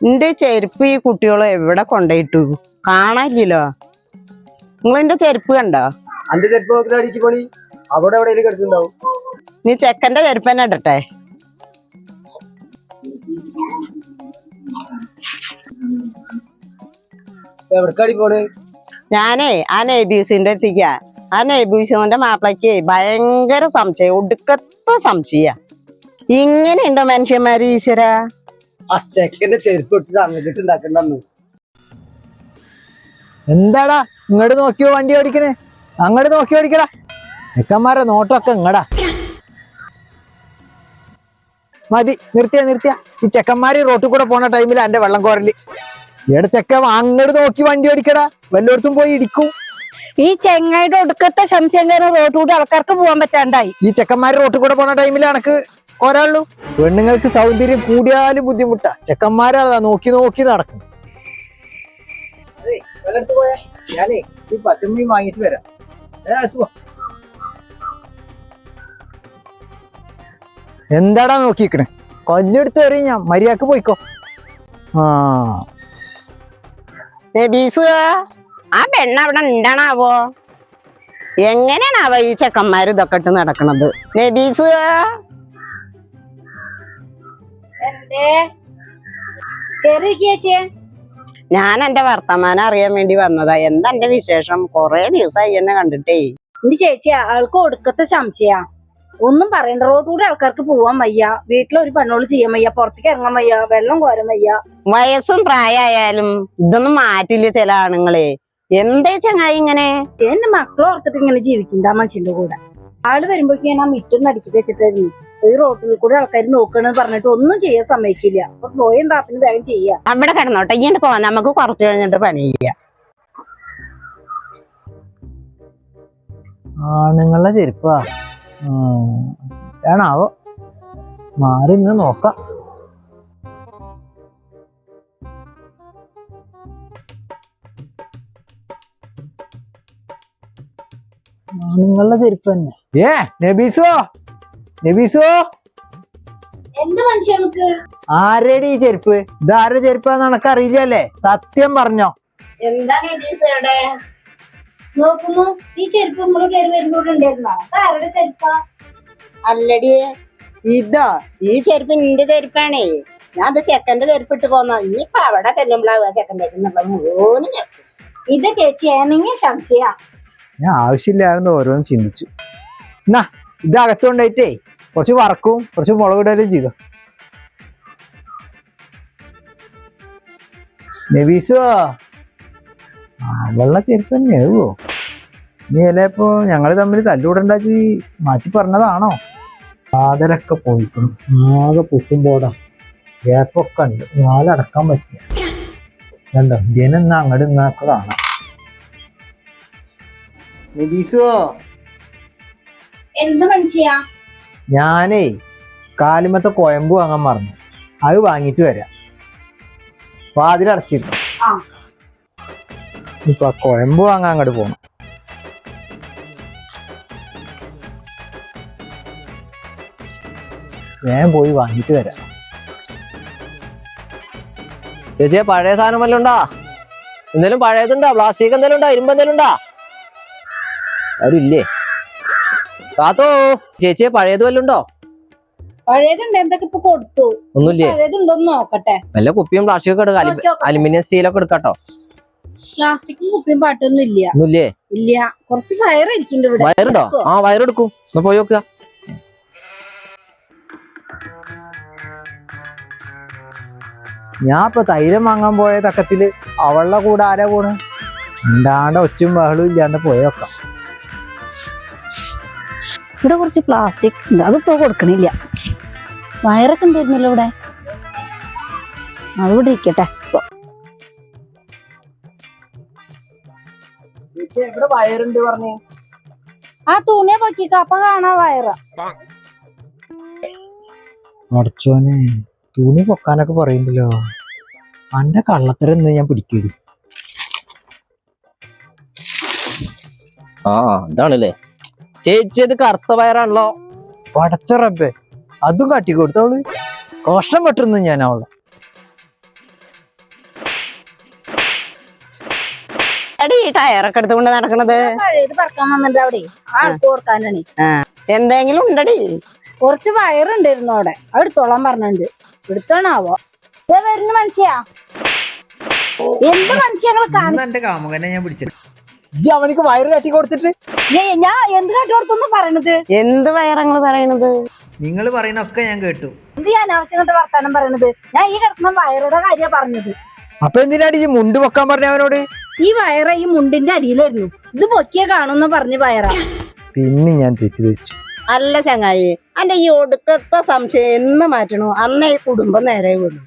എന്റെ ചെരുപ്പ് ഈ കുട്ടികളെ എവിടെ കൊണ്ടുപോയിട്ടു കാണാനില്ലല്ലോ. നിങ്ങളെന്റെ ചെരുപ്പ് കണ്ടോ? അന്റെ ചെരുപ്പ് അടിക്ക് പണി അവിടെ എവിടെയെങ്കിലും കിടക്കുന്നുണ്ടാവും. നീ ചെക്കന്റെ ചെരുപ്പ് തന്നെ ഇടട്ടെ. എവിടക്കാടി പോണ്? ഞാനേ ആ നെയ്ബീസിന്റെ അടുത്തേക്കാ. ആ നെയ്ബീസിന്റെ മാപ്പിളക്ക് ഭയങ്കര സംശയം, ഒടുക്കത്തെ സംശയ. ഇങ്ങനെയുണ്ടോ മനുഷ്യന്മാര് ഈശ്വര? ആ ചെക്കന്റെ ചെരുപ്പ് ഇട്ടിട്ട് അങ്ങോട്ട് ഉണ്ടാക്കണ്ടെന്ന്. എന്താടാ ഇങ്ങോട്ട് നോക്കിയോ വണ്ടി ഓടിക്കണേ? അങ്ങോട്ട് നോക്കി ഓടിക്കടാ. ചെക്കന്മാരെ നോട്ടൊക്കെ ഇങ്ങടാ. മതി, നിർത്തിയ ഈ ചെക്കന്മാര് റോട്ടിൽ കൂടെ പോണ ടൈമിൽ എന്റെ വെള്ളം കോരല്. ഇവിടെ ചെക്ക അങ്ങോട്ട് നോക്കി വണ്ടി ഓടിക്കടാ, വല്ലയിടത്തും പോയി ഇടിക്കും. ഈ ചെങ്ങായിയുടെ ഒടുക്കത്തെ സംശയം കാരണം റോഡിലൂടെ ആൾക്കാർക്ക് പോകാൻ പറ്റാണ്ടായി. ഈ ചെക്കന്മാര് റോട്ടിൽ കൂടെ പോണ ടൈമിൽ എനക്ക് കോരാളുള്ളൂ. പെണ്ണുങ്ങൾക്ക് സൗന്ദര്യം കൂടിയാലും ബുദ്ധിമുട്ടാ. ചെക്കന്മാരാ നോക്കി നടക്കും. പോയാ ഞാനേ പച്ചമ്മീൻ വാങ്ങിട്ട് വരാം. എന്താടാ നോക്കിക്കണേ? കൊല്ലെടുത്ത് എറിയും ഞാൻ. മര്യാദക്ക് പോയിക്കോ. നബീസ്, ആ പെണ്ണ അവിടെ ഉണ്ടാണാവോ? എങ്ങനെയാണാവോ ഈ ചെക്കന്മാര് ഇതൊക്കെ ഇട്ട് നടക്കണത്? നബീസ്, ഞാൻ എന്റെ വർത്തമാനം അറിയാൻ വേണ്ടി വന്നതാ. എന്താ എന്റെ വിശേഷം? കൊറേ ദിവസമായി എന്നെ കണ്ടിട്ടേ. എന്റെ ചേച്ചി ആൾക്ക് ഒടുക്കത്തെ സംശയാ. ഒന്നും പറയണ്ട. റോഡിലൂടെ ആൾക്കാർക്ക് പോവാൻ വയ്യ, വീട്ടിലൊരു പണിയോട് ചെയ്യാൻ വയ്യ, പുറത്തേക്ക് ഇറങ്ങാൻ വയ്യ, വെള്ളം കോരാൻ വയ്യ. വയസ്സും പ്രായമായാലും ഇതൊന്നും മാറ്റില്ല ചില ആണുങ്ങളെ. എന്തേ ചങ്ങായി ഇങ്ങനെ? എന്റെ മക്കളെ ഓർത്തിട്ട് ഇങ്ങനെ ജീവിക്കണ്ട ആ മനുഷ്യന്റെ കൂടെ. ആള് വരുമ്പോഴേക്കും ഞാൻ ആ മിറ്റൊന്നും അടിച്ചിട്ട് വെച്ചിട്ടായിരുന്നു. ഈ റോഡിൽ കൂടെ ആൾക്കാർ നോക്കണെന്ന് പറഞ്ഞിട്ട് ഒന്നും ചെയ്യാൻ സമ്മതിക്കില്ല. അപ്പൊ പോയും താപ്പിന് വേഗം ചെയ്യാ. അവിടെ കിടന്നോട്ടെ, ഇങ്ങോട്ട് പോവാൻ നമുക്ക് കുറച്ച് കഴിഞ്ഞിട്ട് പണി ചെയ്യാം. ആണുങ്ങളുടെ ചെരുപ്പാ ആണാവോ? മാറി ഇന്ന് നോക്കാം. ആണുങ്ങളുടെ ചെരുപ്പ് തന്നെ. നബീസോ എന്ത് മനുഷ്യർക്ക് ആരുടെ ഈ ചെരുപ്പ്? ഇതാരുടെ ചെരുപ്പാന്ന് എനക്ക് അറിയില്ലല്ലേ? സത്യം പറഞ്ഞോ. എന്താ നബീസയുടെ നോക്കുന്നു? ഈ ചെരുപ്പ് നമ്മള് കയറി വരുമ്പോഴും ഉണ്ടായിരുന്നോ? ആരുടെ ചെരുപ്പാ? അല്ലടിയേ, ഇതോ? ഈ ചെരുപ്പ് നിന്റെ ചെരുപ്പാണേ. ഞാൻ അത് ചെക്കന്റെ ചെരുപ്പിട്ട് പോന്ന. ഇനിയിപ്പൊ അവിടെ ചെല്ലുമ്പോഴാവുക ചെക്കൻ്റെ മുഴുവനും. ഇത് ചേച്ചി ഏനെങ്കിലും സംശയ? ഞാൻ ആവശ്യമില്ലായിരുന്നു ഓരോന്നും ചിന്തിച്ചു. എന്നാ ഇത് അകത്തുകൊണ്ടായിട്ടേ കുറച്ച് വറക്കും കുറച്ച് മുളകിടലും ചെയ്തു. നബീസോ, വെള്ള ചെരുപ്പ് തന്നെയാവോ? നീ ചിലപ്പോ ഞങ്ങള് തമ്മിൽ തല്ലൂടണ്ടാച്ചി മാറ്റി പറഞ്ഞതാണോ? കാതലൊക്കെ പോയിക്കണം. ആകെ പൊട്ടുമ്പോടാ ഗ്യാപ്പൊക്കെ ഉണ്ട്. നാലടക്കാൻ പറ്റിയ രണ്ടോ ജനെന്നാ അങ്ങോട്ട് നിന്നൊക്കെ കാണാം. നബീസോ, എന്ത് മനുഷ്യാ? ഞാനേ കാലിമത്തെ കോയമ്പ് വാങ്ങാൻ മറന്നു. അത് വാങ്ങിട്ട് വരാം. വാതിലടച്ചിരുന്നു. ഇപ്പൊ കോയമ്പ് വാങ്ങാൻ അങ്ങോട്ട് പോണം. ഞാൻ പോയി വാങ്ങിട്ട് വരാം. ചേച്ചിയെ പഴയ സാധനം വല്ലതും ഉണ്ടാ? എന്തേലും പഴയതുണ്ടോ? പ്ലാസ്റ്റിക് എന്തേലും ഉണ്ടോ? ഇരുമ്പ് എന്തേലും ഉണ്ടാ? ആരും ഇല്ലേ? കാത്തോ, ചേച്ചിയെ പഴയത് വല്ലതും ഉണ്ടോ? പഴയതുണ്ട്. എന്തൊക്കെ ഇപ്പൊ കൊടുത്തു? ഒന്നുമില്ലേ? പഴയതുണ്ടോന്ന് നോക്കട്ടെ. വല്ല കുപ്പിയും പ്ലാസ്റ്റിക് ഒക്കെ എടുക്കാം. അലുമിനിയം സ്റ്റീലൊക്കെ എടുക്കാട്ടോ. പ്ലാസ്റ്റിക്കും കുപ്പിയും പാട്ടൊന്നും ഇല്ല. ഒന്നുമില്ലേ? ഇല്ല. കുറച്ച് വയറിരിക്കുന്നുണ്ട് ഇവിടെ. വയറുണ്ടോ? ആ വയറെടുക്കൂ. ഒന്ന് പോയി നോക്കുക. ഞാൻ ഇപ്പൊ തൈലം വാങ്ങാൻ പോയ തക്കത്തില് അവളുടെ കൂടെ ആരാ പോണ്? ഉണ്ടാണ്ട് ഒച്ചും ബഹളും ഇല്ലാണ്ട് പോയേക്കാം. ഇവിടെ കുറച്ച് പ്ലാസ്റ്റിക് ഉണ്ട്, അതിപ്പോ കൊടുക്കണില്ല. വയറൊക്കെ ഉണ്ടായിരുന്നല്ലോ ഇവിടെ. അതിവിടെ ഇരിക്കട്ടെ. ഇവിടെ വയറുണ്ട് പറഞ്ഞു. ആ തുണിയെ പൊക്കിക്ക, അപ്പൊ കാണാ വയറ. അടച്ചോനെ, തുണി പൊക്കാനൊക്കെ പറയുമ്പല്ലോ അന്റെ കള്ളത്തരം ഞാൻ പിടിക്കേടി. ആ ഇതാണല്ലേ ചേച്ചി, അത് കറുത്ത വയറാണല്ലോ. പടച്ച റബ്ബേ, അതും കാട്ടി കൊടുത്തോള്. കോഷ്ടം പെട്ടുന്നു ഞാൻ അവളെ. എടി ഈ ടയറൊക്കെ എടുത്തുകൊണ്ട് നടക്കണത് പഴയത് പറക്കാൻ വന്നിട്ട് അവിടെ ആൾക്ക് കൊടുക്കാനാണ്. എന്തെങ്കിലും ഉണ്ടടി? കുറച്ച് വയറുണ്ടായിരുന്നു അവിടെ, അത് എടുത്തോളാൻ പറഞ്ഞിട്ടുണ്ട്. എടുത്തോണാവോ? ഇതേ വരുന്ന മനുഷ്യാ, എന്ത് മനുഷ്യങ്ങള് എന്റെ കാമുകനെ ഞാൻ പിടിച്ചിട്ട് അവനിക്ക് വയറ് കട്ടി കൊടുത്തിട്ട് ഞാൻ എന്ത് കാട്ടോടത്തൊന്നും പറയണത്? എന്ത് വയറങ്ങള് പറയണത്? നിങ്ങൾ പറയുന്നൊക്കെ ഞാൻ കേട്ടു. എന്ത് ഞാൻ അനാവശ്യമായിട്ട് വർത്താനം പറയണത്? ഞാൻ ഈ കിടക്കുന്ന വയറുടെ കാര്യ പറഞ്ഞത്. അപ്പൊ എന്തിനാണ് ഈ മുണ്ട് പൊക്കാൻ പറഞ്ഞ അവനോട്? ഈ വയറ ഈ മുണ്ടിന്റെ അടിയിലായിരുന്നു, ഇത് പൊക്കിയ കാണുന്ന പറഞ്ഞ് വയറ. പിന്നെ ഞാൻ തെറ്റിദ്ധരിച്ചു. അല്ല ചങ്ങായി, അന്റെ ഈ ഒടുക്കത്തെ സംശയം എന്ന് മാറ്റണോ അന്നേ ഈ കുടുംബം നേരെ വിടും.